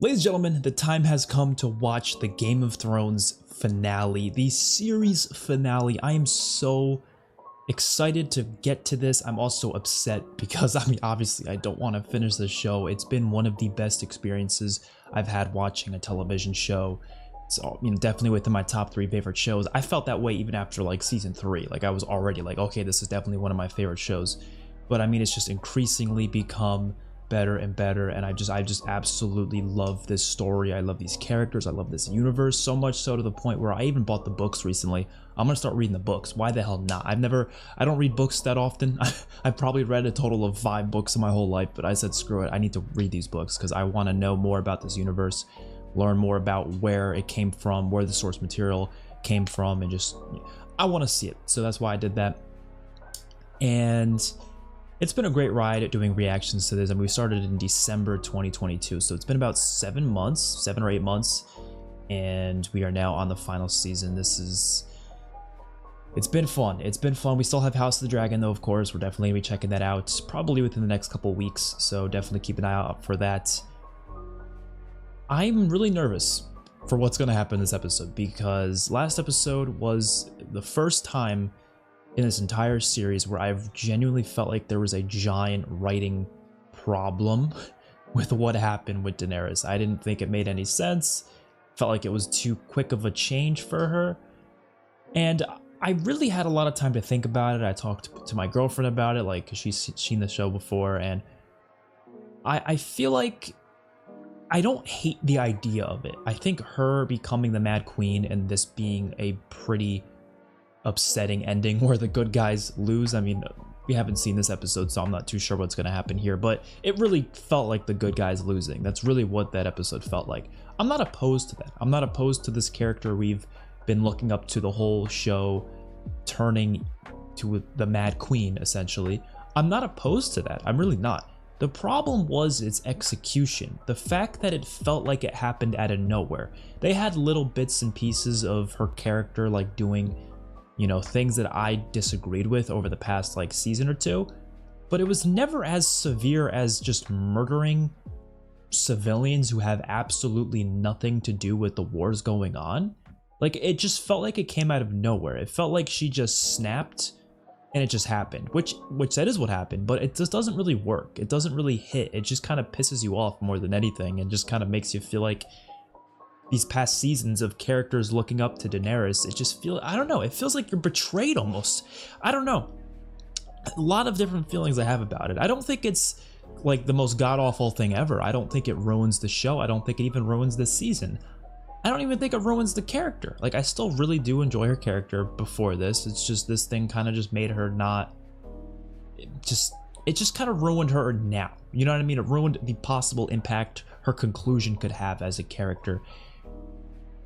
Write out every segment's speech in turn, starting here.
Ladies and gentlemen, the time has come to watch the Game of Thrones finale, the series finale. I am so excited to get to this. I'm also upset because, obviously I don't want to finish the show. It's been one of the best experiences I've had watching a television show. So, definitely within my top 3 favorite shows. I felt that way even after like season 3. Like I was already like, okay, this is definitely one of my favorite shows. But it's just increasingly become better and better, and I just absolutely love this story. I love these characters. I love this universe so much so to the point where I even bought the books recently. I'm gonna start reading the books. Why the hell not? I don't read books that often. I've probably read a total of 5 books in my whole life, but I said screw it, I need to read these books because I want to know more about this universe, learn more about where it came from, where the source material came from, and just I want to see it. So that's why I did that. And it's been a great ride at doing reactions to this, and we started in December 2022, so it's been about 7 or 8 months, and we are now on the final season. It's been fun. We still have House of the Dragon though, of course. We're definitely gonna be checking that out probably within the next couple weeks, so definitely keep an eye out for that. I'm really nervous for what's gonna happen in this episode, because last episode was the first time in this entire series where I've genuinely felt like there was a giant writing problem with what happened with Daenerys. I didn't think it made any sense. Felt like it was too quick of a change for her. And I really had a lot of time to think about it. I talked to my girlfriend about it, like she's seen the show before, and I feel like I don't hate the idea of it. I think her becoming the Mad Queen and this being a pretty upsetting ending where the good guys lose. We haven't seen this episode, so I'm not too sure what's going to happen here, but it really felt like the good guys losing. That's really what that episode felt like. I'm not opposed to that. I'm not opposed to this character we've been looking up to the whole show turning to the Mad Queen, essentially. I'm not opposed to that. I'm really not. The problem was its execution. The fact that it felt like it happened out of nowhere. They had little bits and pieces of her character like doing things that I disagreed with over the past like season or 2, but it was never as severe as just murdering civilians who have absolutely nothing to do with the wars going on. Like, it just felt like it came out of nowhere. It felt like she just snapped and it just happened, which that is what happened, but it just doesn't really work. It doesn't really hit. It just kind of pisses you off more than anything, and just kind of makes you feel like these past seasons of characters looking up to Daenerys, it just feels, I don't know, it feels like you're betrayed almost. I don't know. A lot of different feelings I have about it. I don't think it's like the most god-awful thing ever. I don't think it ruins the show. I don't think it even ruins this season. I don't even think it ruins the character. Like, I still really do enjoy her character before this. It's just this thing kind of just made her not, it just kind of ruined her now. You know what I mean? It ruined the possible impact her conclusion could have as a character.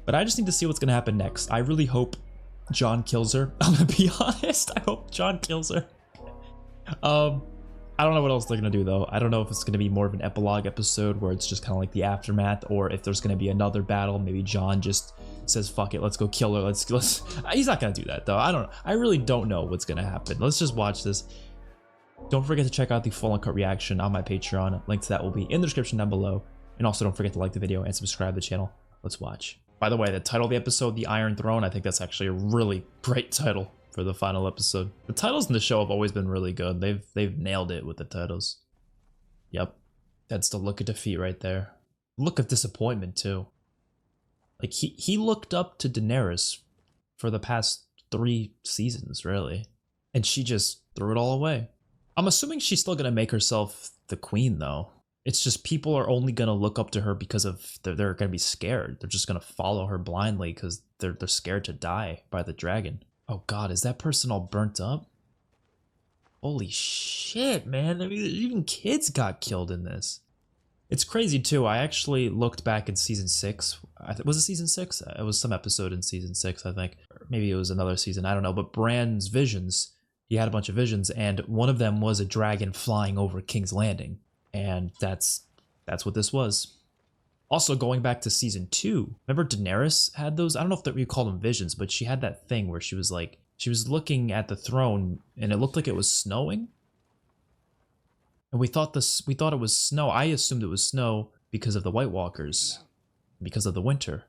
But I just need to see what's going to happen next. I really hope Jon kills her. I'm going to be honest. I hope Jon kills her. I don't know what else they're going to do, though. I don't know if it's going to be more of an epilogue episode where it's just kind of like the aftermath, or if there's going to be another battle. Maybe Jon just says, fuck it, let's go kill her. Let's He's not going to do that, though. I don't know. I really don't know what's going to happen. Let's just watch this. Don't forget to check out the full uncut reaction on my Patreon. Link to that will be in the description down below. And also don't forget to like the video and subscribe to the channel. Let's watch. By the way, the title of the episode, The Iron Throne, I think that's actually a really great title for the final episode. The titles in the show have always been really good. They've nailed it with the titles. Yep. That's the look of defeat right there. Look of disappointment too. Like he looked up to Daenerys for the past 3 seasons, really. And she just threw it all away. I'm assuming she's still gonna make herself the queen though. It's just people are only going to look up to her because of they're going to be scared. They're just going to follow her blindly because they're scared to die by the dragon. Oh God, is that person all burnt up? Holy shit, man. Even kids got killed in this. It's crazy too. I actually looked back in season 6. Was it season 6? It was some episode in season 6, I think. Or maybe it was another season. I don't know. But Bran's visions, he had a bunch of visions, and one of them was a dragon flying over King's Landing. And that's what this was. Also, going back to season 2, remember Daenerys had those, I don't know if we call them visions, but she had that thing where she was looking at the throne and it looked like it was snowing. And we thought it was snow. I assumed it was snow because of the White Walkers, because of the winter,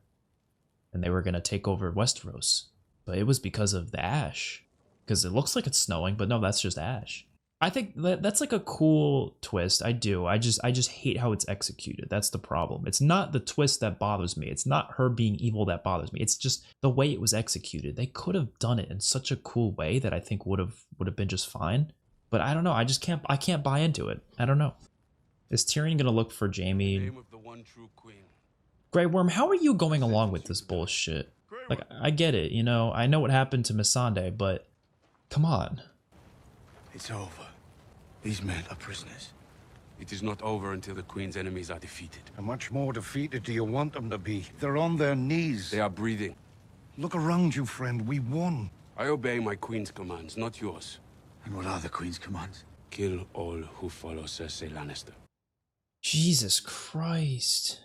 and they were going to take over Westeros. But it was because of the ash, because it looks like it's snowing, but no, that's just ash. I think that's like a cool twist. I do. I just hate how it's executed. That's the problem. It's not the twist that bothers me. It's not her being evil that bothers me. It's just the way it was executed. They could have done it in such a cool way that I think would have been just fine. But I don't know. I can't buy into it. I don't know. Is Tyrion gonna look for Jaime? Grey Worm, how are you going along with this bullshit? Like, I get it, you know. I know what happened to Missandei, but come on. It's over. These men are prisoners. It is not over until the Queen's enemies are defeated. How much more defeated do you want them to be? They're on their knees. They are breathing. Look around you, friend. We won. I obey my Queen's commands, not yours. And what are the Queen's commands? Kill all who follow Cersei Lannister. Jesus Christ.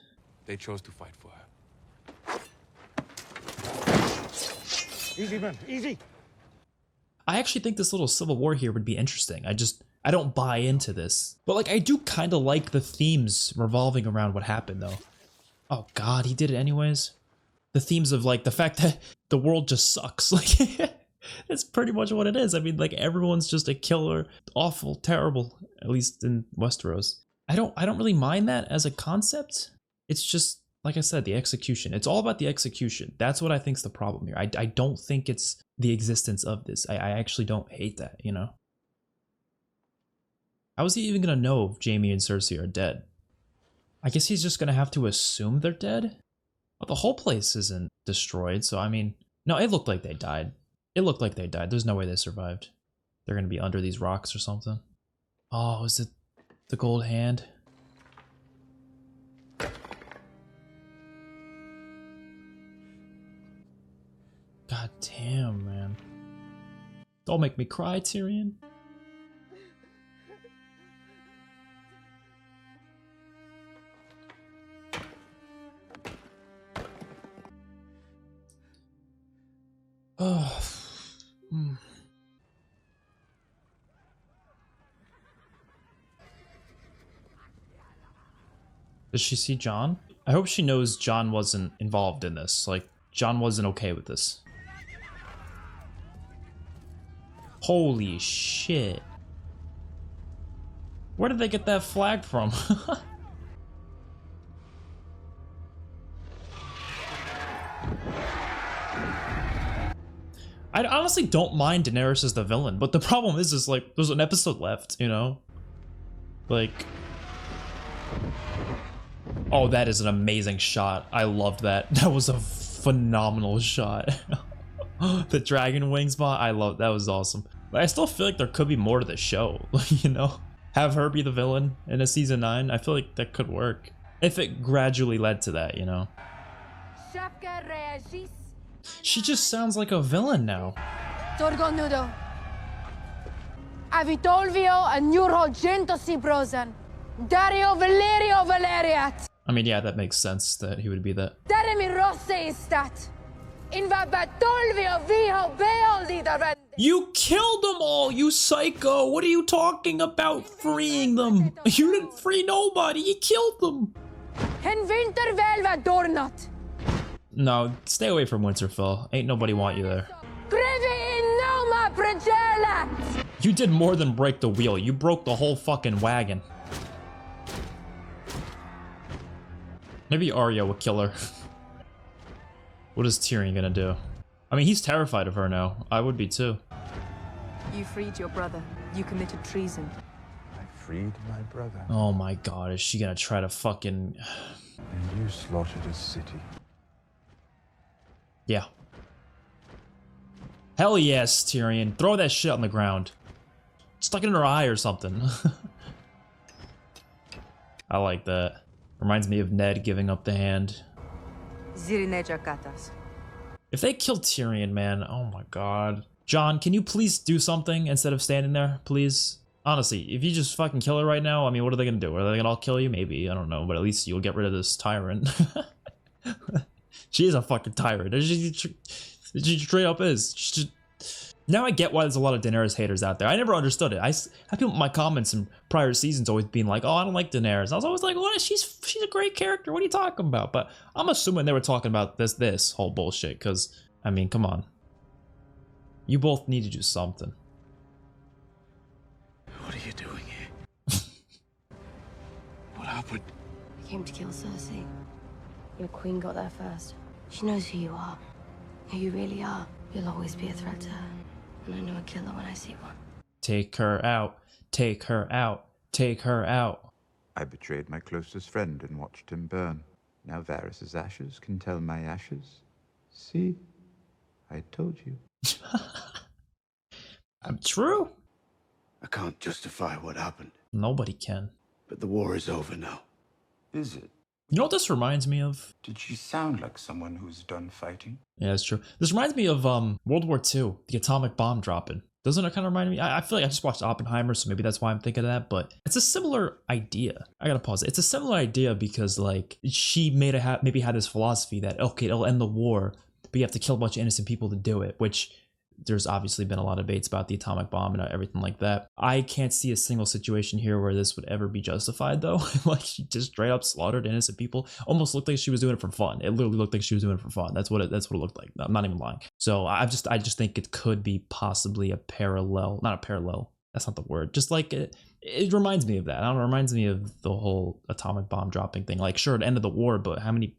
They chose to fight for her. Easy, man. Easy. I actually think this little civil war here would be interesting. I don't buy into this. But like, I do kind of like the themes revolving around what happened though. Oh God, he did it anyways. The themes of like the fact that the world just sucks. Like, that's pretty much what it is. I mean, like everyone's just a killer, awful, terrible, at least in Westeros. I don't really mind that as a concept. It's just, like I said, the execution. It's all about the execution. That's what I think's the problem here. I don't think it's the existence of this. I actually don't hate that, you know? How is he even gonna know if Jaime and Cersei are dead? I guess he's just gonna have to assume they're dead? Well, the whole place isn't destroyed, so I mean... No, it looked like they died. It looked like they died. There's no way they survived. They're gonna be under these rocks or something. Oh, is it the gold hand? God damn, man. Don't make me cry, Tyrion. Oh. Does she see Jon? I hope she knows Jon wasn't involved in this. Like, Jon wasn't okay with this. Holy shit. Where did they get that flag from? I honestly don't mind Daenerys as the villain, but the problem is like, there's an episode left, you know? Like... Oh, that is an amazing shot. I loved that. That was a phenomenal shot. The dragon wing spot, I love that. Was awesome. But I still feel like there could be more to the show, you know? Have her be the villain in a season 9. I feel like that could work. If it gradually led to that, you know? She just sounds like a villain now. Torgonudo. Avitolvio and Nurhogento Sibrosan. Dario Valerio Valeriat. I mean, yeah, that makes sense that he would be that. Daremi Rosse istat. Invabatolvio Viho Beoldi Davende. You killed them all, you psycho! What are you talking about freeing them? You didn't free nobody, you killed them! En Wintervelva Dornot. No, stay away from Winterfell. Ain't nobody want you there. Grevi in Noma Pregelat. You did more than break the wheel. You broke the whole fucking wagon. Maybe Arya will kill her. What is Tyrion gonna do? I mean, he's terrified of her now. I would be too. You freed your brother. You committed treason. I freed my brother. Oh my god, is she gonna try to fucking... And you slaughtered a city. Yeah. Hell yes, Tyrion. Throw that shit on the ground. Stuck it in her eye or something. I like that. Reminds me of Ned giving up the hand. If they kill Tyrion, man, oh my god. Jon, can you please do something instead of standing there, please? Honestly, if you just fucking kill her right now, I mean, what are they gonna do? Are they gonna all kill you? Maybe, I don't know, but at least you'll get rid of this tyrant. She is a fucking tyrant. She straight up is. Now I get why there's a lot of Daenerys haters out there. I never understood it. I have people in my comments in prior seasons always being like, "Oh, I don't like Daenerys." I was always like, "What? She's a great character. What are you talking about?" But I'm assuming they were talking about this whole bullshit. Because I mean, come on, you both need to do something. What are you doing here? What happened? I came to kill Cersei. Your queen got there first. She knows who you are, who you really are. You'll always be a threat to her. And I know a killer when I see one. Take her out. Take her out. Take her out. I betrayed my closest friend and watched him burn. Now Varys' ashes can tell my ashes. See? I told you. I'm true. I can't justify what happened, Nobody can. but the war is over now. Is it? You know what this reminds me of? Did she sound like someone who's done fighting? Yeah, that's true. This reminds me of World War II, the atomic bomb dropping. Doesn't it kind of remind me? I feel like I just watched Oppenheimer, so maybe that's why I'm thinking of that. But it's a similar idea. I gotta pause it. It's a similar idea because like she maybe had this philosophy that okay, it'll end the war, but you have to kill a bunch of innocent people to do it. Which there's obviously been a lot of debates about the atomic bomb and everything like that. I can't see a single situation here where this would ever be justified though. Like she just straight up slaughtered innocent people. Almost looked like she was doing it for fun. It literally looked like she was doing it for fun. That's what it looked like. I'm not even lying. So I just think it could be possibly a parallel, not a parallel. That's not the word. Just like it reminds me of that. I don't know, it reminds me of the whole atomic bomb dropping thing. Like sure, it ended the war, but how many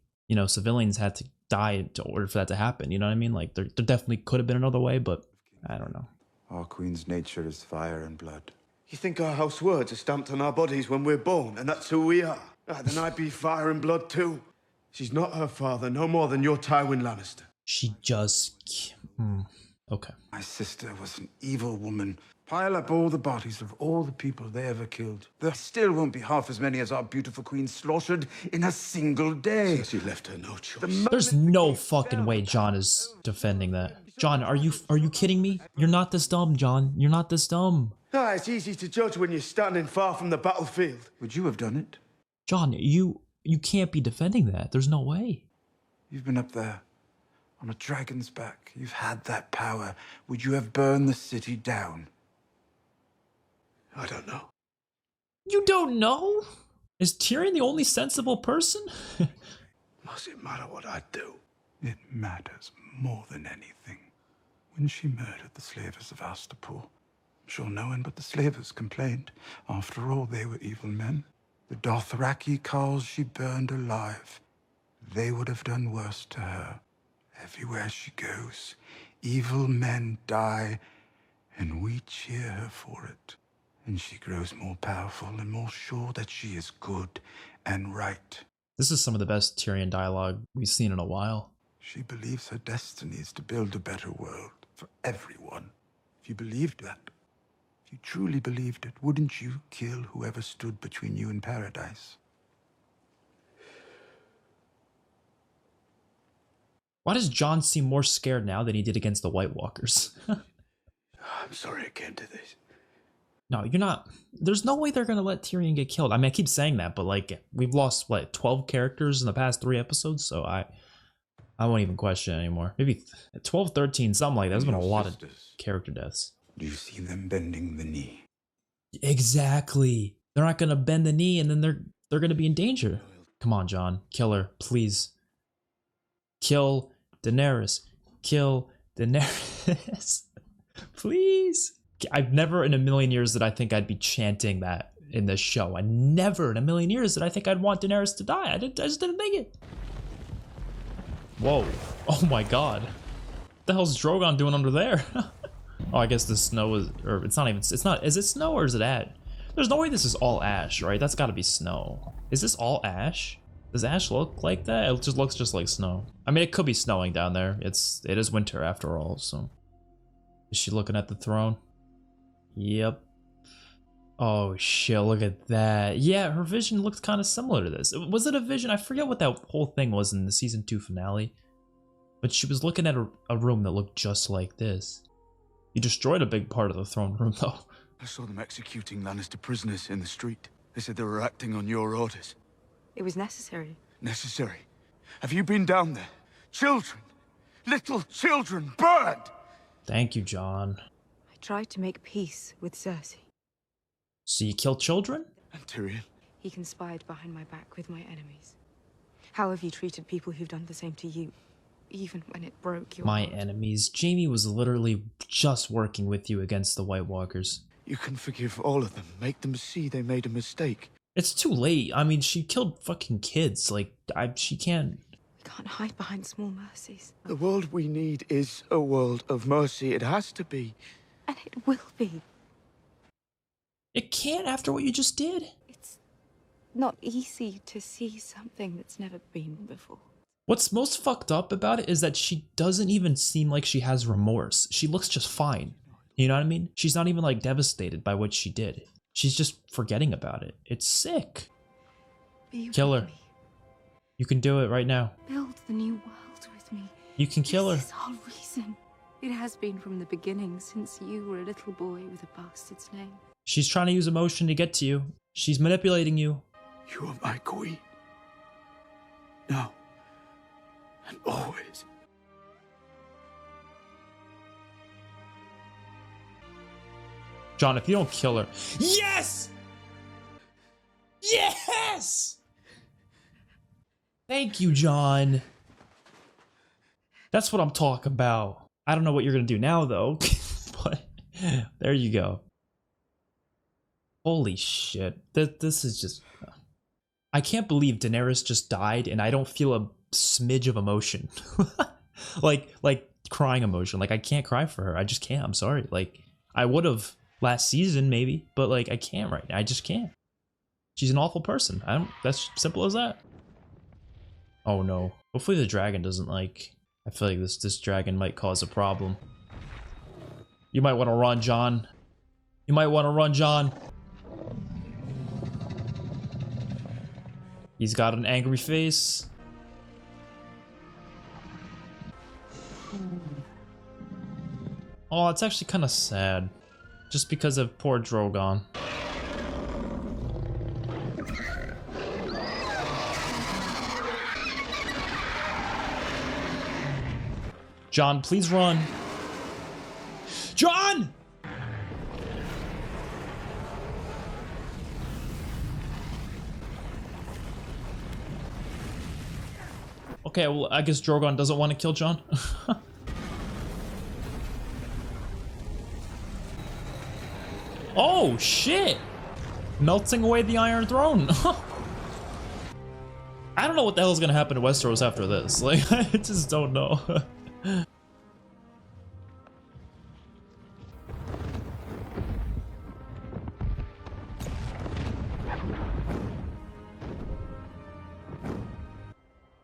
civilians had to die in order for that to happen? You know what I mean? Like there definitely could have been another way, but I don't know. Our queen's nature is fire and blood. You think our house words are stamped on our bodies when we're born, and that's who we are? Then I'd be fire and blood too. She's not her father, no more than your Tywin Lannister. She just... Okay. My sister was an evil woman. Pile up all the bodies of all the people they ever killed. There still won't be half as many as our beautiful queen slaughtered in a single day. She left her no choice. There's no fucking way Jon is defending that. Jon, are you kidding me? You're not this dumb, Jon. You're not this dumb. It's easy to judge when you're standing far from the battlefield. Would you have done it? Jon, you can't be defending that. There's no way. You've been up there on a dragon's back. You've had that power. Would you have burned the city down? I don't know. You don't know? Is Tyrion the only sensible person? Does it matter what I do? It matters more than anything. When she murdered the slavers of Astapor, I'm sure no one but the slavers complained. After all, they were evil men. The Dothraki carls she burned alive. They would have done worse to her. Everywhere she goes, evil men die, and we cheer her for it. And she grows more powerful and more sure that she is good and right. This is some of the best Tyrion dialogue we've seen in a while. She believes her destiny is to build a better world for everyone. If you believed that, if you truly believed it, wouldn't you kill whoever stood between you and paradise? Why does Jon seem more scared now than he did against the White Walkers? I'm sorry it came to this. No, you're not. There's no way they're going to let Tyrion get killed. I mean, I keep saying that, but like we've lost, what, 12 characters in the past 3 episodes? So I won't even question it anymore. Maybe 12, 13, something like that. There's been a lot of character deaths. Do you see them bending the knee? Exactly. They're not going to bend the knee and then they're going to be in danger. Come on, Jon. Kill her, please. Kill Daenerys. Kill Daenerys. Please. I've never in a million years that I think I'd be chanting that in this show. I never in a million years that I think I'd want Daenerys to die. I just didn't think it. Whoa. Oh my god. What the hell's Drogon doing under there? Oh, I guess the snow is, or it's not, is it snow or is it ash? There's no way this is all ash, right? That's gotta be snow. Is this all ash? Does ash look like that? It just looks just like snow. I mean, it could be snowing down there. It is winter after all, so. Is she looking at the throne? Yep. Oh shit, look at that. Yeah, her vision looked kind of similar to this. Was it a vision? I forget what that whole thing was in the season 2 finale. But she was looking at a room that looked just like this. You destroyed a big part of the throne room though. I saw them executing Lannister prisoners in the street. They said they were acting on your orders. It was necessary. Necessary? Have you been down there? Children! Little children burned! Thank you, John. I tried to make peace with Cersei. So you kill children? And Tyrion? He conspired behind my back with my enemies. How have you treated people who've done the same to you, even when it broke your My heart? enemies. Jaime was literally just working with you against the White Walkers. You can forgive all of them. Make them see they made a mistake. It's too late. I mean, she killed fucking kids. Like, she can't... We can't hide behind small mercies. The world we need is a world of mercy. It has to be. And it will be. It can't after what you just did. It's not easy to see something that's never been before. What's most fucked up about it is that she doesn't even seem like she has remorse. She looks just fine. You know what I mean? She's not even like devastated by what she did. She's just forgetting about it. It's sick. Be Kill with her. me. You can do it right now. Build the new world with me. You can kill her. This is our reason. It has been from the beginning, since you were a little boy with a bastard's name. She's trying to use emotion to get to you. She's manipulating you. You are my queen. Now. And always. John, if you don't kill her... Yes! Yes! Thank you, John. That's what I'm talking about. I don't know what you're gonna do now, though. But there you go. Holy shit. This is just... I can't believe Daenerys just died and I don't feel a smidge of emotion. like crying emotion. Like, I can't cry for her. I just can't. I'm sorry. Like, I would have last season maybe, but like, I can't right now. I just can't. She's an awful person. That's simple as that. Oh no. Hopefully the dragon doesn't like... I feel like this dragon might cause a problem. You might want to run, John. You might want to run, John. He's got an angry face. Oh, it's actually kind of sad. Just because of poor Drogon. John, please run. John! Okay, well, I guess Drogon doesn't want to kill John. Oh, shit! Melting away the Iron Throne. I don't know what the hell is gonna happen to Westeros after this. Like, I just don't know.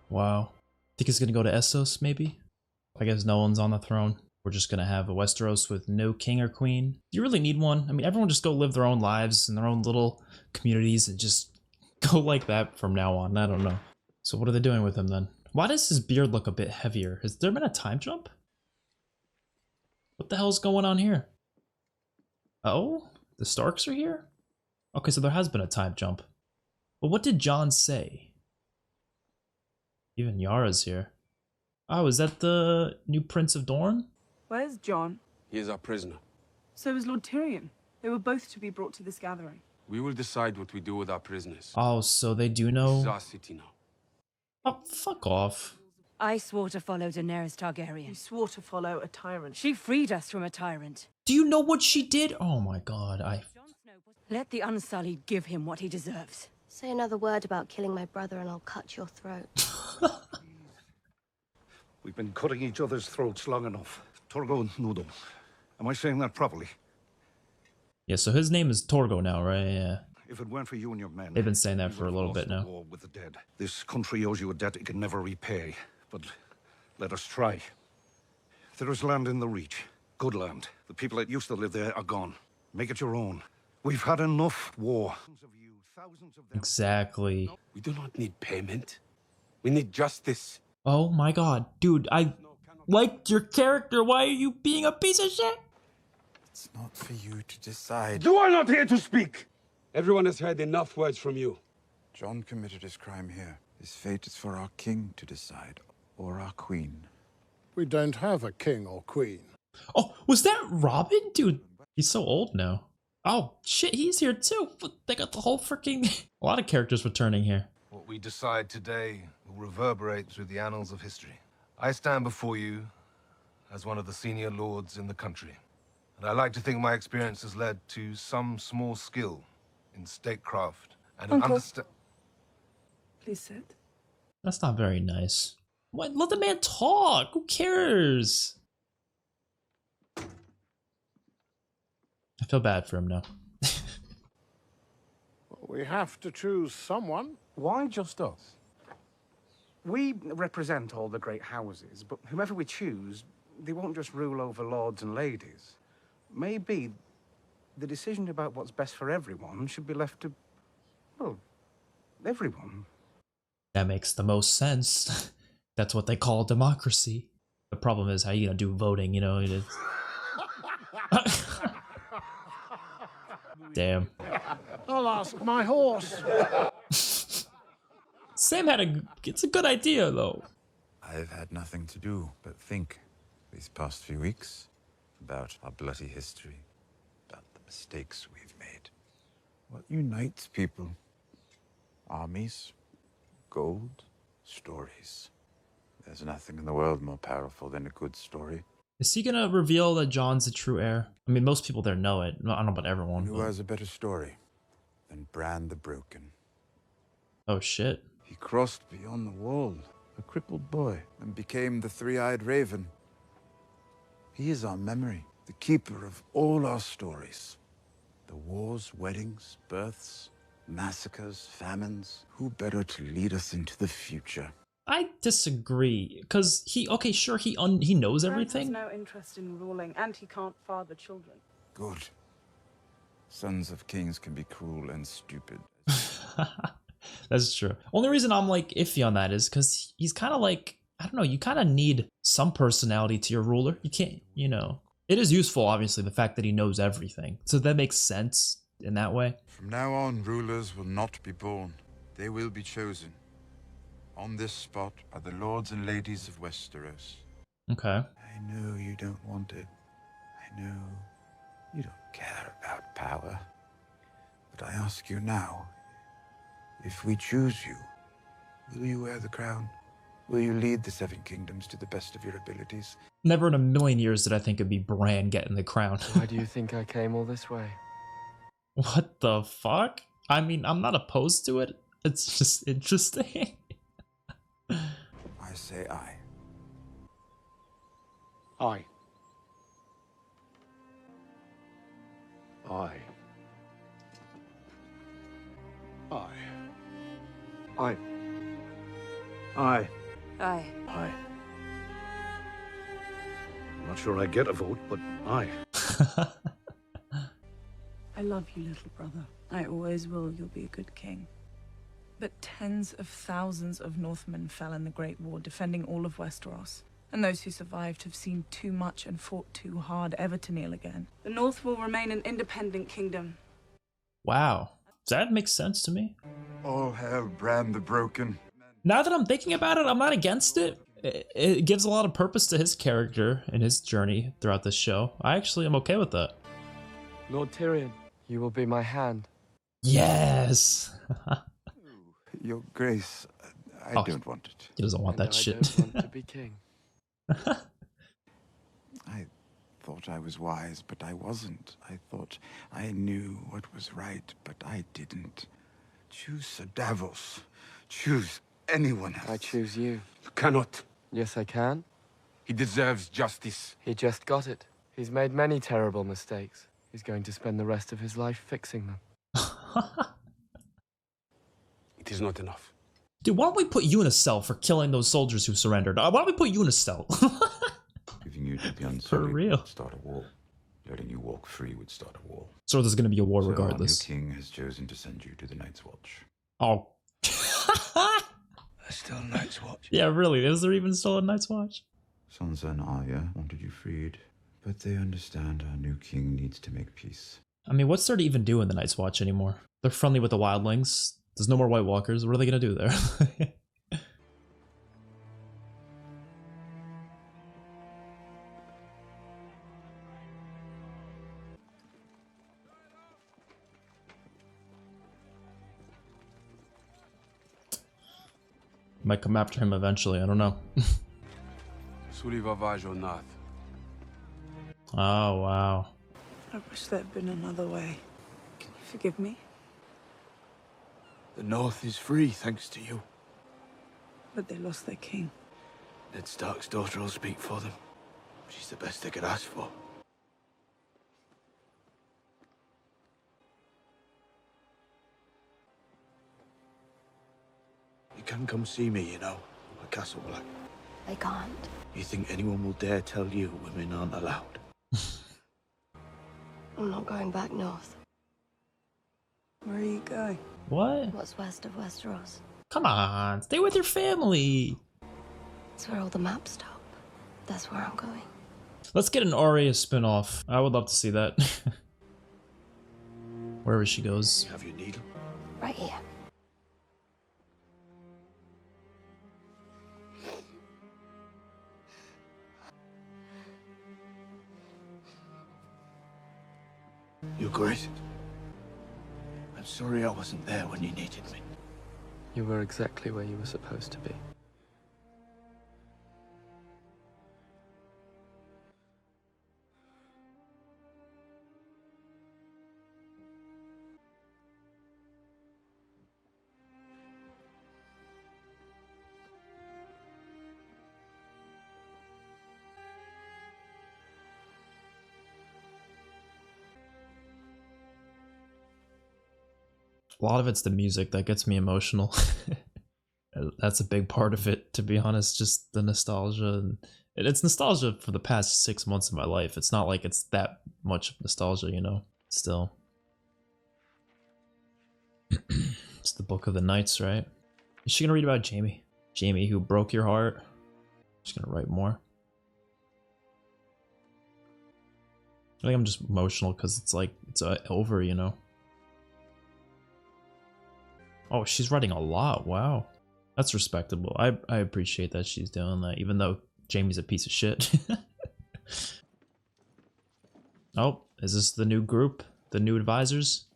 Wow. Think he's gonna go to Essos, maybe? I guess no one's on the throne. We're just gonna have a Westeros with no king or queen. Do you really need one? I mean, everyone just go live their own lives in their own little communities and just go like that from now on. I don't know. So what are they doing with him then? Why does his beard look a bit heavier? Has there been a time jump? What the hell's going on here? Oh, the Starks are here? Okay, so there has been a time jump. But what did Jon say? Even Yara's here. Oh, is that the new Prince of Dorne? Where's Jon? He is our prisoner. So is Lord Tyrion. They were both to be brought to this gathering. We will decide what we do with our prisoners. Oh, so they do This is know? our city now. Oh, fuck off. I swore to follow Daenerys You Targaryen. swore to follow a tyrant. She freed us from a tyrant. Do you know what she did? Oh my god, Let the Unsullied give him what he deserves. Say another word about killing my brother and I'll cut your throat. We've been cutting each other's throats long enough. Torgo Nudo. Am I saying that properly? Yeah, so his name is Torgo now, right? Yeah. If it weren't for you and your men, They've been saying that we for a would have little lost bit the now. war with the dead. This country owes you a debt it can never repay. But let us try. There is land in the Reach. Good land. The people that used to live there are gone. Make it your own. We've had enough war. Thousands of them. Exactly. We do not need payment. We need justice. Oh my god, dude, I liked your character. Why are you being a piece of shit? It's not for you to decide. You are not here to speak! Everyone has heard enough words from you. John committed his crime here. His fate is for our king to decide, or our queen. We don't have a king or queen. Oh, was that Robin? Dude, he's so old now. Oh, shit, he's here too. They got the whole freaking... A lot of characters returning here. What we decide today will reverberate through the annals of history. I stand before you as one of the senior lords in the country. And I like to think my experience has led to some small skill in statecraft and an understand. Please sit. That's not very nice. What? Let the man talk. Who cares? I feel bad for him now. We have to choose someone. Why just us? We represent all the great houses, but whomever we choose, they won't just rule over lords and ladies. Maybe the decision about what's best for everyone should be left to, well, everyone. That makes the most sense. That's what they call democracy. The problem is, how you gonna do voting, you know? Damn. I'll ask my horse. Sam had it's a good idea, though. I've had nothing to do but think these past few weeks about our bloody history, about the mistakes we've made. What unites people? Armies, gold, stories. There's nothing in the world more powerful than a good story. Is he gonna reveal that John's the true heir? I mean, most people there know it. I don't know about everyone. Who has a better story than Bran the Broken? Oh, shit. He crossed beyond the wall, a crippled boy, and became the three-eyed raven. He is our memory, the keeper of all our stories. The wars, weddings, births, massacres, famines. Who better to lead us into the future? I disagree, because he knows everything. Bran has no interest in ruling, and he can't father children. Good. Sons of kings can be cruel and stupid. That's true. Only reason I'm like iffy on that is because he's kind of like, I don't know, you kind of need some personality to your ruler. You can't, you know. It is useful, obviously, the fact that he knows everything. So that makes sense in that way. From now on, rulers will not be born. They will be chosen. On this spot are the lords and ladies of Westeros. Okay. I know you don't want it. I know you don't care about power. But I ask you now, if we choose you, will you wear the crown? Will you lead the Seven Kingdoms to the best of your abilities? Never in a million years did I think it'd be Bran getting the crown. Why do you think I came all this way? What the fuck? I mean, I'm not opposed to it. It's just interesting. I say aye. Aye. Aye. Aye. Aye. Aye. Aye. Aye. I'm not sure I get a vote, but aye. I love you, little brother. I always will. You'll be a good king. But tens of thousands of Northmen fell in the Great War, defending all of Westeros. And those who survived have seen too much and fought too hard ever to kneel again. The North will remain an independent kingdom. Wow. That makes sense to me. All hail Bran the Broken. Now that I'm thinking about it, I'm not against it. It gives a lot of purpose to his character and his journey throughout this show. I actually am okay with that. Lord Tyrion, you will be my hand. Yes! Your Grace, I don't want it. He doesn't want that shit. I don't want to be king. I thought I was wise, but I wasn't. I thought I knew what was right, but I didn't. Choose Sir Davos. Choose anyone else. I choose you. You cannot. Yes, I can. He deserves justice. He just got it. He's made many terrible mistakes. He's going to spend the rest of his life fixing them. It is not enough. Dude, why don't we put you in a cell for killing those soldiers who surrendered? Why don't we put you in a cell? Giving you to the unsullied For real. would start a war. Letting you walk free would start a war. So there's gonna be a war So regardless. Our new king has chosen to send you to the Night's Watch. Oh. There's still a Night's Watch. Yeah, really. Is there even still a Night's Watch? Sansa and Arya wanted you freed, but they understand our new king needs to make peace. I mean, what's there to even do in the Night's Watch anymore? They're friendly with the wildlings. There's no more White Walkers. What are they gonna do there? Might come after him eventually, I don't know. Oh, wow. I wish there'd been another way. Can you forgive me? The North is free, thanks to you. But they lost their king. Ned Stark's daughter will speak for them. She's the best they could ask for. You can come see me, you know, at Castle Black. I can't. You think anyone will dare tell you women aren't allowed? I'm not going back north. Where are you going? What? What's west of Westeros? Come on, stay with your family. It's where all the maps stop. That's where I'm going. Let's get an Arya spin-off. I would love to see that. Wherever she goes. You have your needle? Right here. You're great. I'm sorry I wasn't there when you needed me. You were exactly where you were supposed to be. A lot of it's the music that gets me emotional. That's a big part of it, to be honest, just the nostalgia. And it's nostalgia for the past 6 months of my life. It's not like it's that much nostalgia, you know, still. It's the Book of the Knights, right? Is she gonna read about Jaime? Jaime who broke your heart? She's gonna write more. I think I'm just emotional because it's like, it's over, you know? Oh, she's writing a lot. Wow. That's respectable. I appreciate that she's doing that, even though Jaime's a piece of shit. Oh, is this the new group? The new advisors?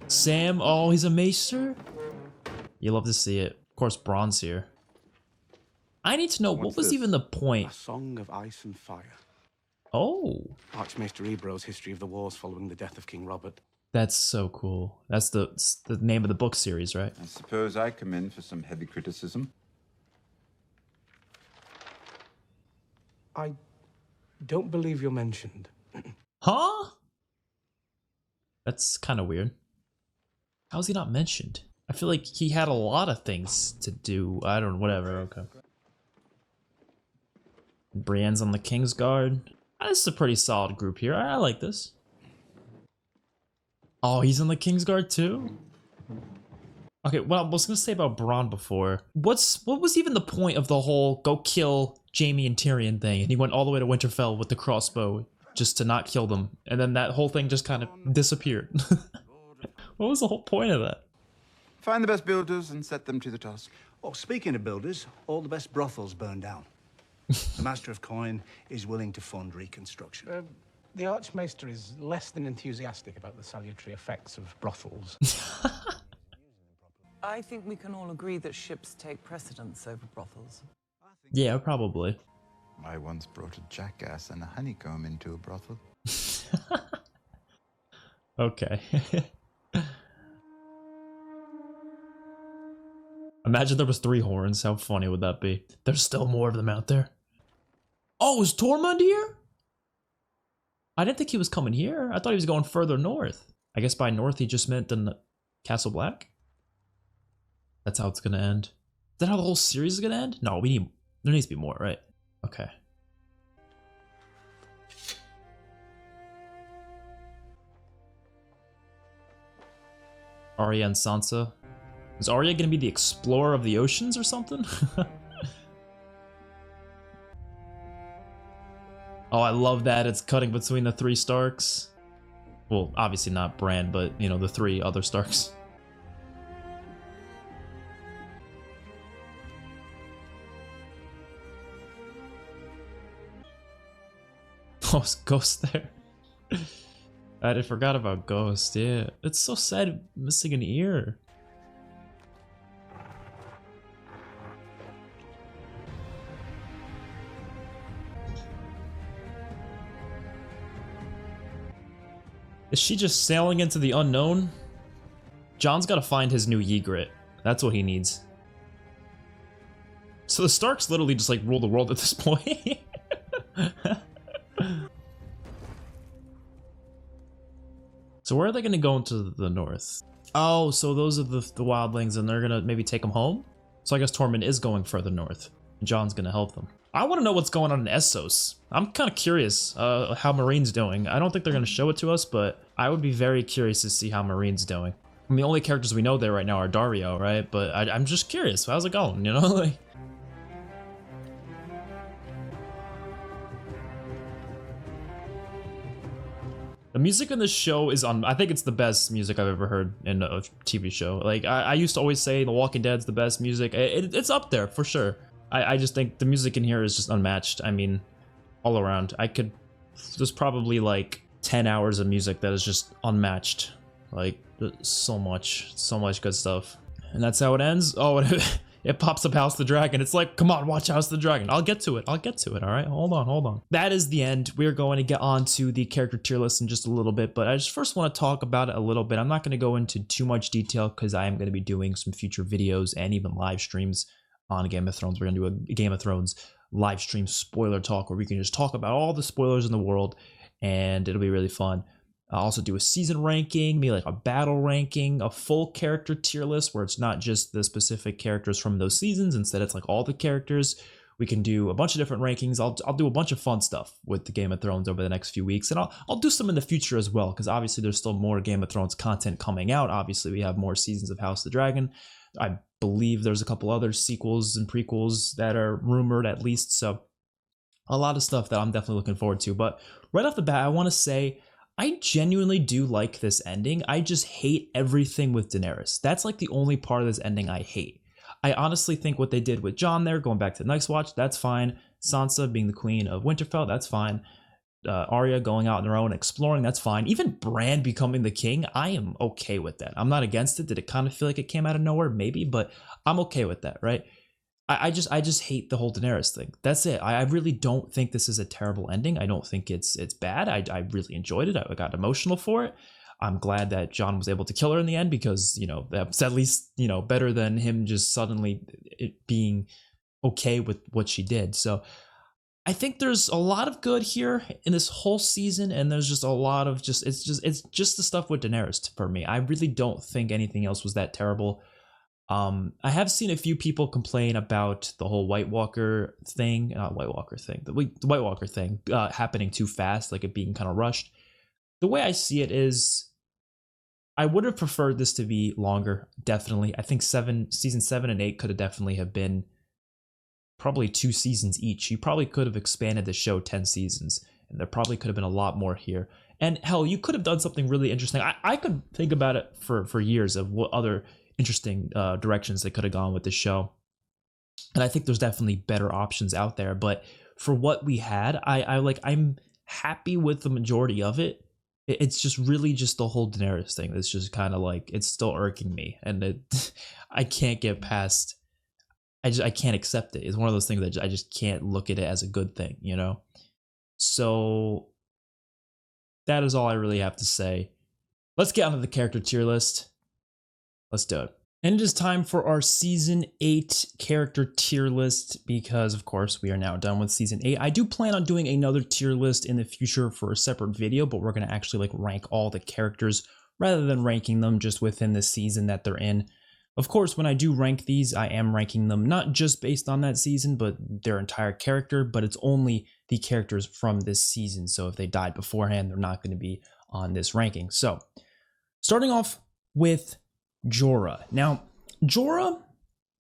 Sam? Oh, he's a maester? You love to see it. Of course, Bronn's here. I need to know, what was even the point? A song of ice and fire. Oh. Archmaester Ebro's history of the wars following the death of King Robert. That's so cool. That's the name of the book series, right? I suppose I come in for some heavy criticism. I don't believe you're mentioned. Huh? That's kind of weird. How's he not mentioned? I feel like he had a lot of things to do. I don't know, whatever, okay. Brienne's on the King's Guard. This is a pretty solid group here. I like this. Oh, he's on the King's Guard too? Okay, well, I was gonna say about Bronn before. What was even the point of the whole go kill Jaime and Tyrion thing? And he went all the way to Winterfell with the crossbow just to not kill them. And then that whole thing just kind of disappeared. What was the whole point of that? Find the best builders and set them to the task. Oh, speaking of builders, all the best brothels burned down. The Master of Coin is willing to fund reconstruction. The Archmaester is less than enthusiastic about the salutary effects of brothels. I think we can all agree that ships take precedence over brothels. Yeah, probably. I once brought a jackass and a honeycomb into a brothel. Okay. Imagine there was 3 horns. How funny would that be? There's still more of them out there. Oh, is Tormund here? I didn't think he was coming here. I thought he was going further north. I guess by north he just meant the Castle Black? That's how it's gonna end. Is that how the whole series is gonna end? No, there needs to be more, right? Okay. Arya and Sansa. Is Arya gonna be the explorer of the oceans or something? Oh, I love that. It's cutting between the 3 Starks. Well, obviously not Bran, but, you know, the 3 other Starks. Oh, is Ghost there? I forgot about Ghost, yeah. It's so sad missing an ear. Is she just sailing into the unknown? Jon's got to find his new Ygritte. That's what he needs. So the Starks literally just like rule the world at this point. So where are they going to go into the north? Oh, so those are the wildlings, and they're going to maybe take them home? So I guess Tormund is going further north. And Jon's going to help them. I want to know what's going on in Essos. I'm kind of curious how Marine's doing. I don't think they're going to show it to us, but I would be very curious to see how Marine's doing. I mean, the only characters we know there right now are Dario, right? But I'm just curious. How's it going, you know? Like, the music in this show is on, I think it's the best music I've ever heard in a TV show. Like, I used to always say The Walking Dead's the best music. It's up there, for sure. I just think the music in here is just unmatched. I mean, all around. There's probably like 10 hours of music that is just unmatched. Like, so much good stuff. And that's how it ends. Oh, it pops up House of the Dragon. It's like, come on, watch House of the Dragon. I'll get to it, all right? Hold on. That is the end. We're going to get on to the character tier list in just a little bit, but I just first want to talk about it a little bit. I'm not going to go into too much detail because I am going to be doing some future videos and even live streams on Game of Thrones. We're going to do a Game of Thrones live stream spoiler talk where we can just talk about all the spoilers in the world, and it'll be really fun. I'll also do a season ranking, maybe like a battle ranking, a full character tier list where it's not just the specific characters from those seasons. Instead, it's like all the characters. We can do a bunch of different rankings. I'll do a bunch of fun stuff with the Game of Thrones over the next few weeks, and I'll do some in the future as well, because obviously there's still more Game of Thrones content coming out. Obviously, we have more seasons of House of the Dragon. I believe there's a couple other sequels and prequels that are rumored at least, so a lot of stuff that I'm definitely looking forward to. But right off the bat, I want to say I genuinely do like this ending. I just hate everything with Daenerys. That's like the only part of this ending I hate. I honestly think what they did with Jon there, going back to the Night's Watch, that's fine. Sansa being the queen of Winterfell, that's fine. Arya going out on her own, exploring, that's fine. Even Bran becoming the king, I am okay with that. I'm not against it. Did it kind of feel like it came out of nowhere? Maybe, but I'm okay with that, right? I just hate the whole Daenerys thing. That's it. I really don't think this is a terrible ending. I don't think it's bad. I really enjoyed it. I got emotional for it. I'm glad that Jon was able to kill her in the end because, you know, that's at least, you know, better than him just suddenly it being okay with what she did. So I think there's a lot of good here in this whole season, and there's just a lot of it's just the stuff with Daenerys for me. I really don't think anything else was that terrible. I have seen a few people complain about the whole the White Walker thing happening too fast, like it being kind of rushed. The way I see it is, I would have preferred this to be longer, definitely. I think season 7 and 8 could have definitely have been probably 2 seasons each. You probably could have expanded the show 10 seasons, and there probably could have been a lot more here. And hell, you could have done something really interesting. I could think about it for years of what other interesting directions they could have gone with the show, and I think there's definitely better options out there. But for what we had, I'm happy with the majority of it. It's just really just the whole Daenerys thing. It's just kind of like, it's still irking me, and I can't get past. I can't accept it. It's one of those things that I just can't look at it as a good thing, you know. So that is all I really have to say. Let's get onto the character tier list. Let's do it. And it is time for our Season 8 character tier list because, of course, we are now done with Season 8. I do plan on doing another tier list in the future for a separate video, but we're going to actually like rank all the characters rather than ranking them just within the season that they're in. Of course, when I do rank these, I am ranking them not just based on that season, but their entire character, but it's only the characters from this season. So if they died beforehand, they're not going to be on this ranking. So starting off with Jorah. Now, Jorah,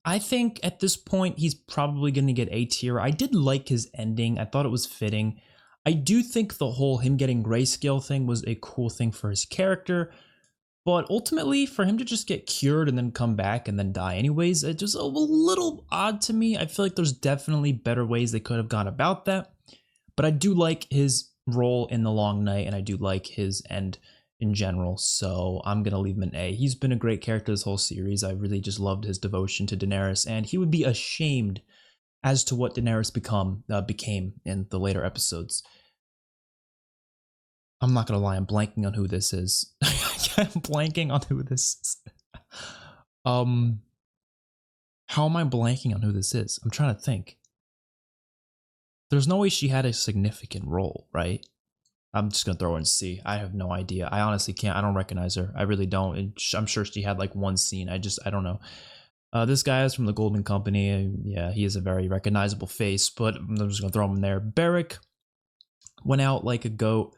I think at this point, he's probably going to get A tier. I did like his ending. I thought it was fitting. I do think the whole him getting grayscale thing was a cool thing for his character. But ultimately, for him to just get cured and then come back and then die anyways, it's just a little odd to me. I feel like there's definitely better ways they could have gone about that. But I do like his role in The Long Night, and I do like his end in general, so I'm going to leave him an A. He's been a great character this whole series. I really just loved his devotion to Daenerys, and he would be ashamed as to what Daenerys became in the later episodes. I'm not gonna lie, I'm blanking on who this is. I'm blanking on who this is. How am I blanking on who this is? I'm trying to think. There's no way she had a significant role, right? I'm just gonna throw in C. I have no idea. I honestly can't. I don't recognize her. I really don't. I'm sure she had like one scene. I don't know. This guy is from the Golden Company. Yeah, he is a very recognizable face, but I'm just gonna throw him in there. Beric went out like a goat.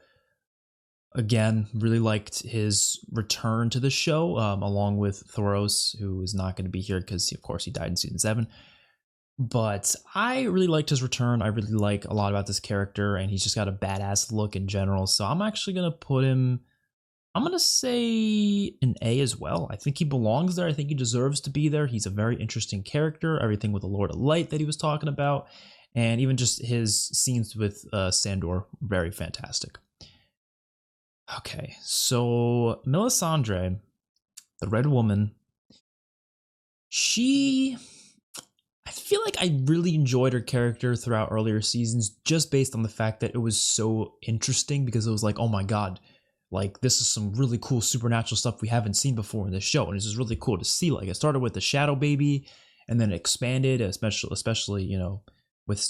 Again, really liked his return to the show, along with Thoros, who is not going to be here because, of course, he died in season 7. But I really liked his return. I really like a lot about this character, and he's just got a badass look in general. So I'm actually going to put him, I'm going to say an A as well. I think he belongs there. I think he deserves to be there. He's a very interesting character. Everything with the Lord of Light that he was talking about, and even just his scenes with Sandor, very fantastic. Okay, so Melisandre, the Red Woman, I feel like I really enjoyed her character throughout earlier seasons just based on the fact that it was so interesting, because it was like, oh my god, like this is some really cool supernatural stuff we haven't seen before in this show, and it's just really cool to see. Like, it started with the Shadow Baby and then it expanded, especially you know, with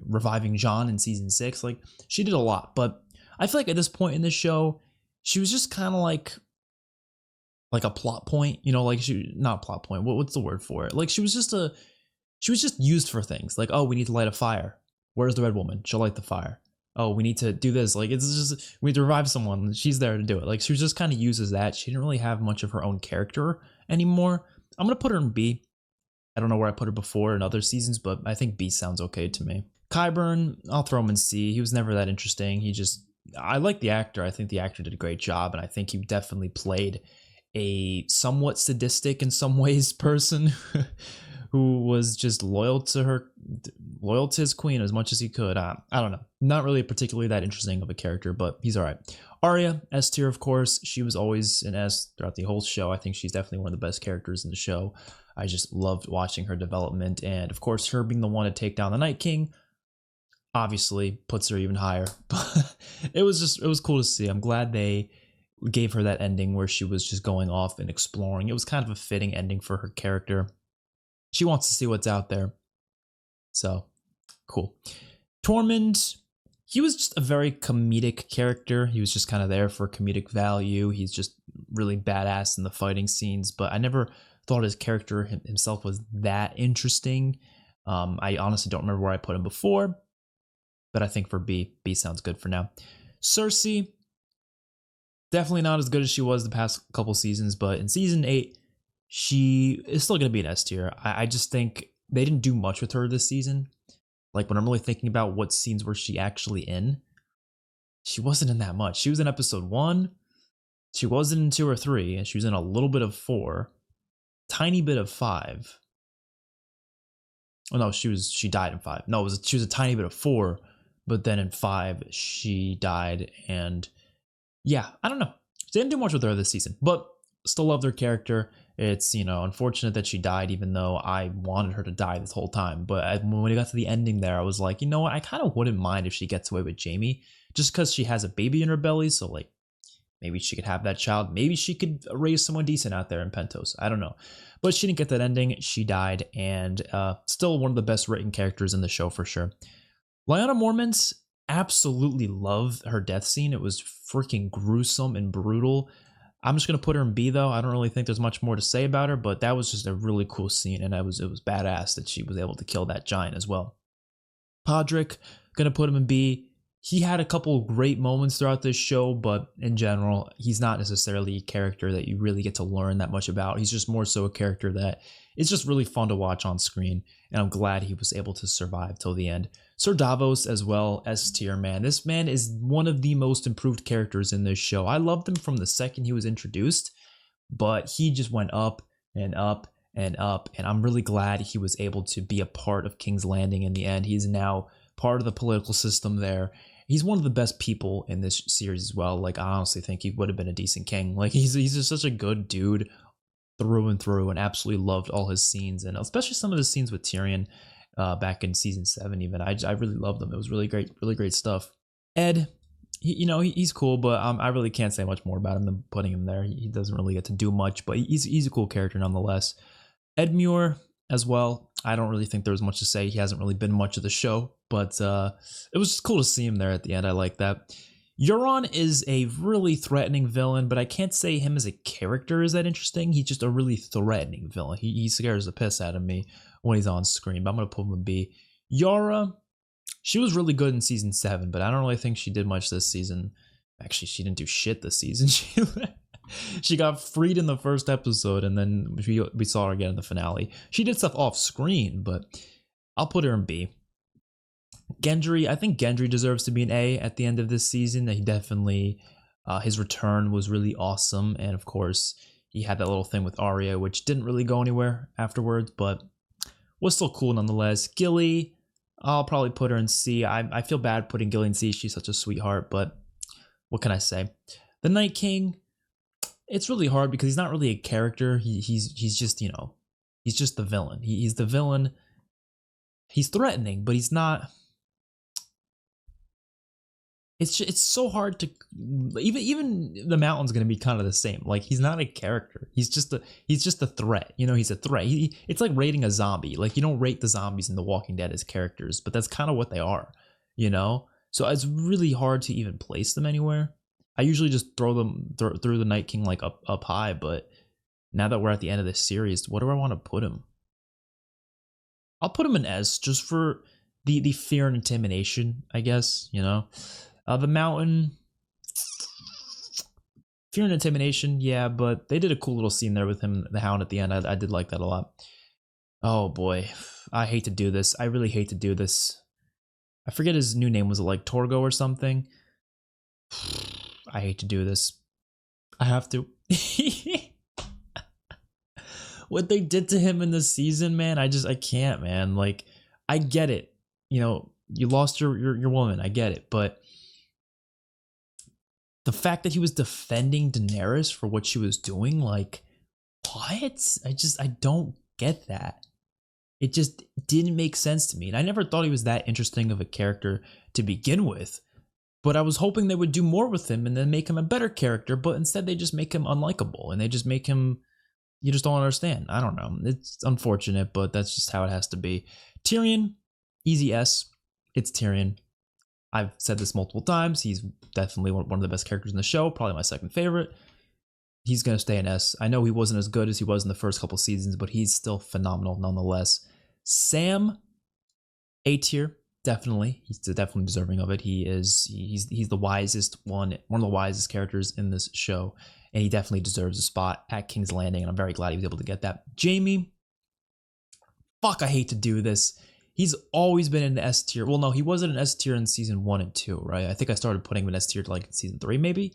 reviving Jean in season 6. Like, she did a lot, but I feel like at this point in the show, she was just kind of like a plot point, you know, like not plot point. What's the word for it? Like, she was just used for things. Like, oh, we need to light a fire. Where's the Red Woman? She'll light the fire. Oh, we need to do this. Like, it's just, we need to revive someone. She's there to do it. Like, she was just kind of used as that. She didn't really have much of her own character anymore. I'm going to put her in B. I don't know where I put her before in other seasons, but I think B sounds okay to me. Qyburn, I'll throw him in C. He was never that interesting. I like the actor. I think the actor did a great job, and I think he definitely played a somewhat sadistic in some ways person who was just loyal to his queen as much as he could. I don't know. Not really particularly that interesting of a character, but he's all right. Arya, S tier, of course. She was always an S throughout the whole show. I think she's definitely one of the best characters in the show. I just loved watching her development, and of course, her being the one to take down the Night King obviously puts her even higher. But it was cool to see. I'm glad they gave her that ending where she was just going off and exploring. It was kind of a fitting ending for her character. She wants to see what's out there. So, cool. Tormund, he was just a very comedic character. He was just kind of there for comedic value. He's just really badass in the fighting scenes, but I never thought his character himself was that interesting. I honestly don't remember where I put him before, but I think for B sounds good for now. Cersei, definitely not as good as she was the past couple seasons, but in season 8, she is still going to be an S tier. I just think they didn't do much with her this season. Like, when I'm really thinking about what scenes were she actually in, she wasn't in that much. She was in episode 1, she wasn't in 2 or 3, and she was in a little bit of 4, tiny bit of 5. Oh no, she died in 5. No, she was a tiny bit of 4, but then in 5 she died, and yeah, I don't know. They didn't do much with her this season, but still love their character. It's, you know, unfortunate that she died, even though I wanted her to die this whole time. But when we got to the ending there, I was like, you know what? I kind of wouldn't mind if she gets away with Jaime, just because she has a baby in her belly. So, like, maybe she could have that child. Maybe she could raise someone decent out there in Pentos. I don't know. But she didn't get that ending. She died, and still one of the best written characters in the show for sure. Lyanna Mormont, absolutely love her death scene. It was freaking gruesome and brutal. I'm just going to put her in B, though. I don't really think there's much more to say about her, but that was just a really cool scene, and it was badass that she was able to kill that giant as well. Podrick, going to put him in B. He had a couple great moments throughout this show, but in general, he's not necessarily a character that you really get to learn that much about. He's just more so a character that is just really fun to watch on screen, and I'm glad he was able to survive till the end. Sir Davos as well, S tier, man. This man is one of the most improved characters in this show. I loved him from the second he was introduced, but he just went up and up and up, and I'm really glad he was able to be a part of King's Landing in the end. He's now part of the political system there. He's one of the best people in this series as well. Like, I honestly think he would have been a decent king. Like, he's just such a good dude through and through, and absolutely loved all his scenes, and especially some of his scenes with Tyrion back in season 7 even. I really loved them. It was really great stuff. Ed, he's cool, but I really can't say much more about him than putting him there. He doesn't really get to do much, but he's a cool character nonetheless. Edmure as well. I don't really think there was much to say. He hasn't really been much of the show, but it was just cool to see him there at the end. I like that. Euron is a really threatening villain, but I can't say him as a character is that interesting. He's just a really threatening villain. He scares the piss out of me when he's on screen, but I'm going to put him a B. Yara, she was really good in season 7, but I don't really think she did much this season. Actually, she didn't do shit this season. She got freed in the first episode, and then we saw her again in the finale. She did stuff off screen, but I'll put her in B. Gendry, I think Gendry deserves to be an A at the end of this season. He definitely, his return was really awesome, and of course, he had that little thing with Arya, which didn't really go anywhere afterwards, but was still cool nonetheless. Gilly, I'll probably put her in C. I feel bad putting Gilly in C. She's such a sweetheart, but what can I say? The Night King, it's really hard because he's not really a character. He's just, he's just the villain. He's the villain. He's threatening, but he's not. It's so hard to even the Mountain's gonna be kind of the same. Like, he's not a character. He's just a threat. He's a threat. It's like rating a zombie. Like, you don't rate the zombies in The Walking Dead as characters, but that's kind of what they are. So it's really hard to even place them anywhere. I usually just throw the Night King like up high, but now that we're at the end of this series, what do I want to put him? I'll put him in S just for the fear and intimidation, I guess. The Mountain, fear and intimidation, yeah, but they did a cool little scene there with him, the Hound, at the end. I did like that a lot. Oh boy, I hate to do this. I really hate to do this. I forget his new name. Was it like Torgo or something? I hate to do this. I have to. What they did to him in this season, man, I can't, man. Like, I get it. You lost your woman. I get it, but the fact that he was defending Daenerys for what she was doing, like, what? I don't get that. It just didn't make sense to me. And I never thought he was that interesting of a character to begin with. But I was hoping they would do more with him and then make him a better character, but instead they just make him unlikable and they just make him, you just don't understand. I don't know. It's unfortunate, but that's just how it has to be. Tyrion, easy S. It's Tyrion. I've said this multiple times. He's definitely one of the best characters in the show, probably my second favorite. He's going to stay in S. I know he wasn't as good as he was in the first couple seasons, but he's still phenomenal nonetheless. Sam, A tier. Definitely, he's definitely deserving of it. He's the wisest one of the wisest characters in this show, and he definitely deserves a spot at King's Landing, and I'm very glad he was able to get that. Jaime, fuck, I hate to do this. He's always been in the S tier. Well, no, he wasn't an S tier in season 1 and 2, right? I think I started putting him in S tier to like season 3, maybe.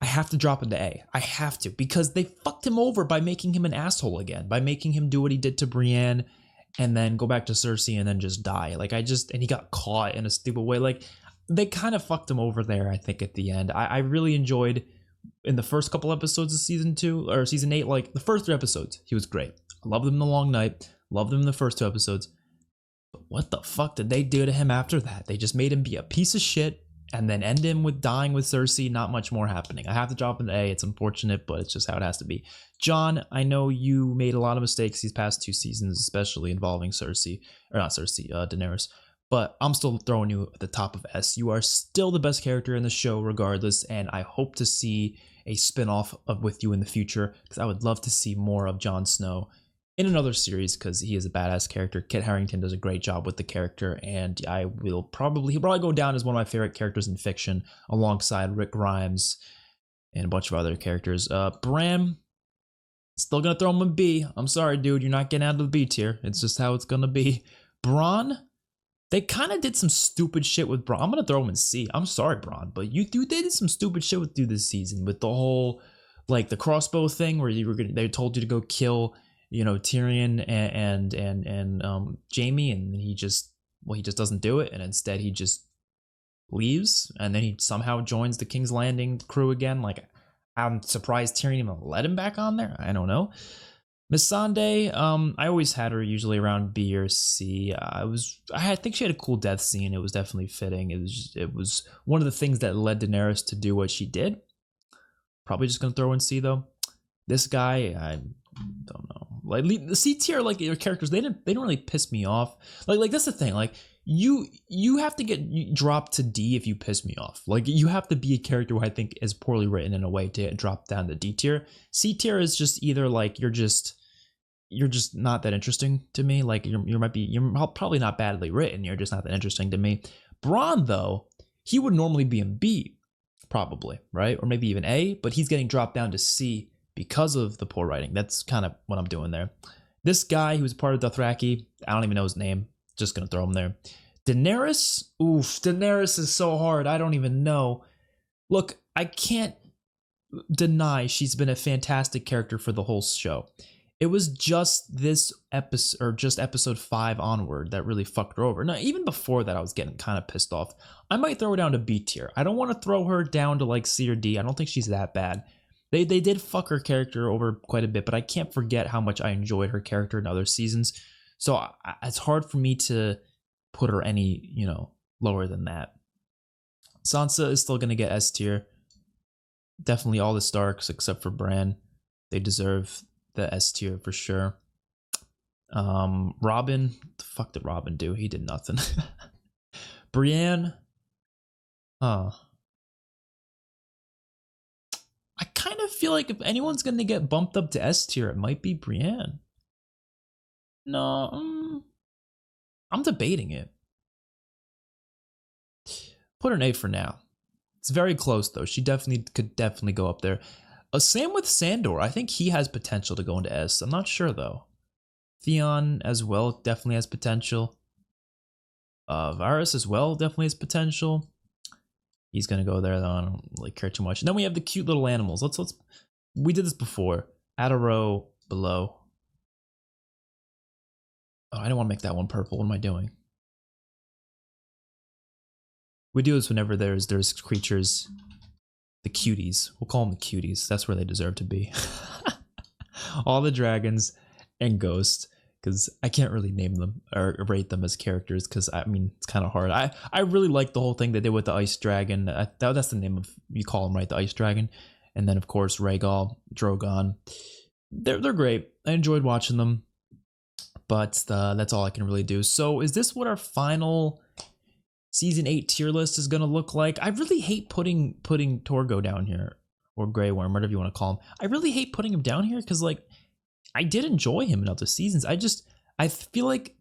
I have to drop him to A. I have to, because they fucked him over by making him an asshole again, by making him do what he did to Brienne, and then go back to Cersei and then just die. And he got caught in a stupid way. Like, they kind of fucked him over there, I think, at the end. I really enjoyed in the first couple episodes of season 2 or season 8, like the first 3 episodes, he was great. I loved him in The Long Night, loved him in the first 2 episodes. But what the fuck did they do to him after that? They just made him be a piece of shit and then end him with dying with Cersei. Not much more happening. I have to drop him to A. It's unfortunate, but it's just how it has to be. John, I know you made a lot of mistakes these past 2 seasons, especially involving Daenerys. But I'm still throwing you at the top of S. You are still the best character in the show regardless, and I hope to see a spin-off with you in the future, because I would love to see more of Jon Snow in another series, because he is a badass character. Kit Harington does a great job with the character, and he'll probably go down as one of my favorite characters in fiction, alongside Rick Grimes and a bunch of other characters. Bran, still gonna throw him a B. I'm sorry, dude, you're not getting out of the B tier. It's just how it's gonna be. Bronn, they kind of did some stupid shit with Bronn. I'm gonna throw him in C. I'm sorry, Bronn, but they did some stupid shit with you this season, with the whole, like, the crossbow thing where they told you to go kill, Tyrion and Jaime, and he just doesn't do it, and instead he just leaves, and then he somehow joins the King's Landing crew again. Like, I'm surprised Tyrion even let him back on there. I don't know. Missandei, I always had her usually around B or C. I think she had a cool death scene. It was definitely fitting. It was one of the things that led Daenerys to do what she did. Probably just gonna throw in C though. This guy, I don't know. Like the C tier, like your characters, they don't really piss me off. Like that's the thing. Like you have to get dropped to D if you piss me off. Like you have to be a character who I think is poorly written in a way to get dropped down to D tier. C tier is just either like you're just not that interesting to me. Like you're probably not badly written. You're just not that interesting to me. Braun though, he would normally be in B, probably, right? Or maybe even A, but he's getting dropped down to C because of the poor writing. That's kind of what I'm doing there. This guy who was part of Dothraki, I don't even know his name. Just gonna throw him there. Daenerys, oof, Daenerys is so hard. I don't even know. Look, I can't deny she's been a fantastic character for the whole show. It was just this episode, or just episode 5 onward, that really fucked her over. Now, even before that, I was getting kind of pissed off. I might throw her down to B tier. I don't want to throw her down to like C or D. I don't think she's that bad. They did fuck her character over quite a bit, but I can't forget how much I enjoyed her character in other seasons. So it's hard for me to put her any, lower than that. Sansa is still going to get S tier. Definitely all the Starks except for Bran. They deserve the S tier for sure. Robin, the fuck did Robin do? He did nothing. Brienne, I kind of feel like if anyone's going to get bumped up to S tier, it might be Brienne. No, I'm debating it. Put her an A for now. It's very close though. She could definitely go up there. Same with Sandor. I think he has potential to go into S. I'm not sure though. Theon as well definitely has potential. Varys as well definitely has potential. He's gonna go there though. I don't really care too much. And then we have the cute little animals. Let's. We did this before. Add a row below. Oh, I don't want to make that one purple. What am I doing? We do this whenever there's creatures. The cuties. We'll call them the cuties. That's where they deserve to be. All the dragons and ghosts. Because I can't really name them or rate them as characters. Because, I mean, it's kind of hard. I really like the whole thing they did with the ice dragon. That's the name of, you call them, right? The ice dragon. And then, of course, Rhaegal, Drogon. They're great. I enjoyed watching them. But that's all I can really do. So is this what our final season 8 tier list is going to look like? I really hate putting Torgo down here, or Grey Worm, whatever you want to call him. I really hate putting him down here because, like, I did enjoy him in other seasons. I feel like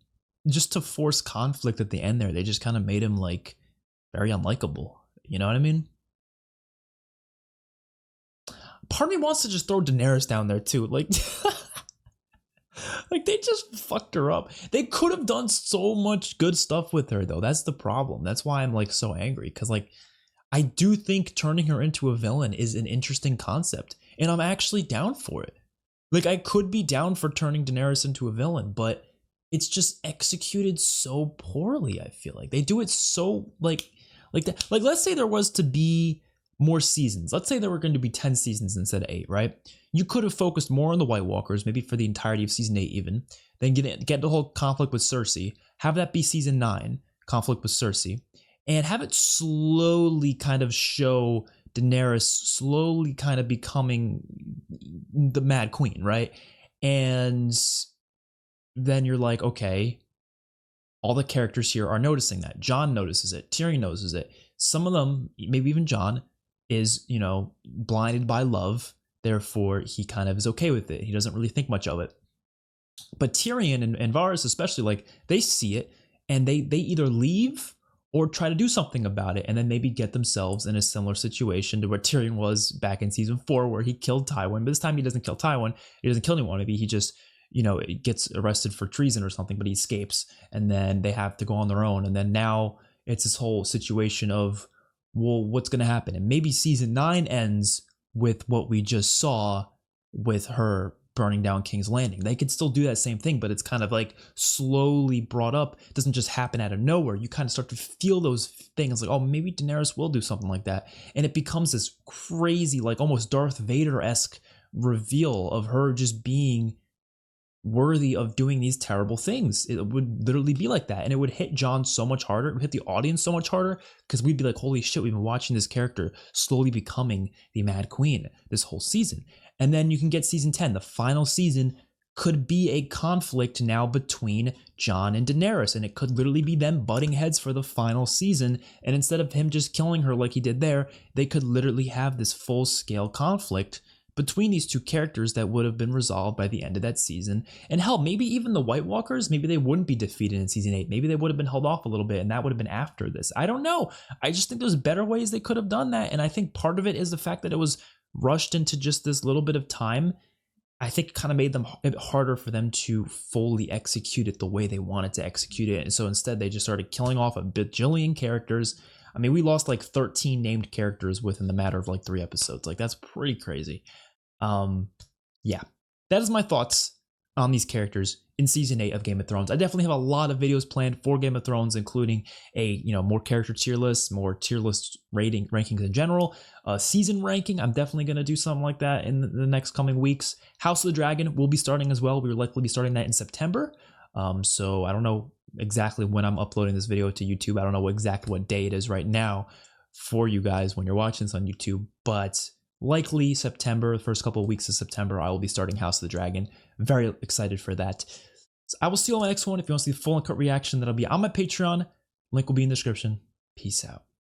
just to force conflict at the end there, they just kind of made him, like, very unlikable. You know what I mean? Part of me wants to just throw Daenerys down there too. Like, like they just fucked her up. They could have done so much good stuff with her though. That's the problem. That's why I'm like so angry. Cause like, I do think turning her into a villain is an interesting concept and I'm actually down for it. Like I could be down for turning Daenerys into a villain, but it's just executed so poorly. I feel like they do it so like that. Like let's say there was to be more seasons. Let's say there were going to be 10 seasons instead of 8, right? You could have focused more on the White Walkers, maybe for the entirety of season 8 even, then get the whole conflict with Cersei, have that be season 9, conflict with Cersei, and have it slowly kind of show Daenerys slowly kind of becoming the Mad Queen, right? And then you're like, okay, all the characters here are noticing that. Jon notices it, Tyrion notices it. Some of them, maybe even Jon, is, blinded by love. Therefore, he kind of is okay with it. He doesn't really think much of it. But Tyrion and Varys especially, like, they see it and they either leave or try to do something about it and then maybe get themselves in a similar situation to where Tyrion was back in season 4 where he killed Tywin. But this time he doesn't kill Tywin. He doesn't kill anyone. Maybe he just, gets arrested for treason or something, but he escapes and then they have to go on their own. And then now it's this whole situation of, well, what's going to happen? And maybe season 9 ends with what we just saw with her burning down King's Landing. They could still do that same thing, but it's kind of like slowly brought up. It doesn't just happen out of nowhere. You kind of start to feel those things like, oh, maybe Daenerys will do something like that. And it becomes this crazy, like almost Darth Vader-esque reveal of her just being worthy of doing these terrible things. It would literally be like that. And it would hit Jon so much harder. It would hit the audience so much harder because we'd be like, holy shit, we've been watching this character slowly becoming the Mad Queen this whole season. And then you can get season 10, the final season could be a conflict now between Jon and Daenerys. And it could literally be them butting heads for the final season. And instead of him just killing her like he did there, they could literally have this full scale conflict between these two characters that would have been resolved by the end of that season. And hell, maybe even the White Walkers, maybe they wouldn't be defeated in season 8. Maybe they would have been held off a little bit and that would have been after this. I don't know. I just think there's better ways they could have done that. And I think part of it is the fact that it was rushed into just this little bit of time. I think it kind of made it harder for them to fully execute it the way they wanted to execute it. And so instead they just started killing off a bajillion characters. I mean, we lost like 13 named characters within the matter of like 3 episodes. Like, that's pretty crazy. Yeah, that is my thoughts on these characters in season 8 of Game of Thrones. I definitely have a lot of videos planned for Game of Thrones, including a, more character tier lists, more tier list rankings in general, season ranking. I'm definitely going to do something like that in the next coming weeks. House of the Dragon will be starting as well. We will likely be starting that in September. So I don't know exactly when I'm uploading this video to YouTube. I don't know exactly what day it is right now for you guys when you're watching this on YouTube, but likely September, the first couple of weeks of September, I will be starting House of the Dragon. Very excited for that. So I will see you on the next one. If you want to see the full uncut reaction, that'll be on my Patreon. Link will be in the description. Peace out.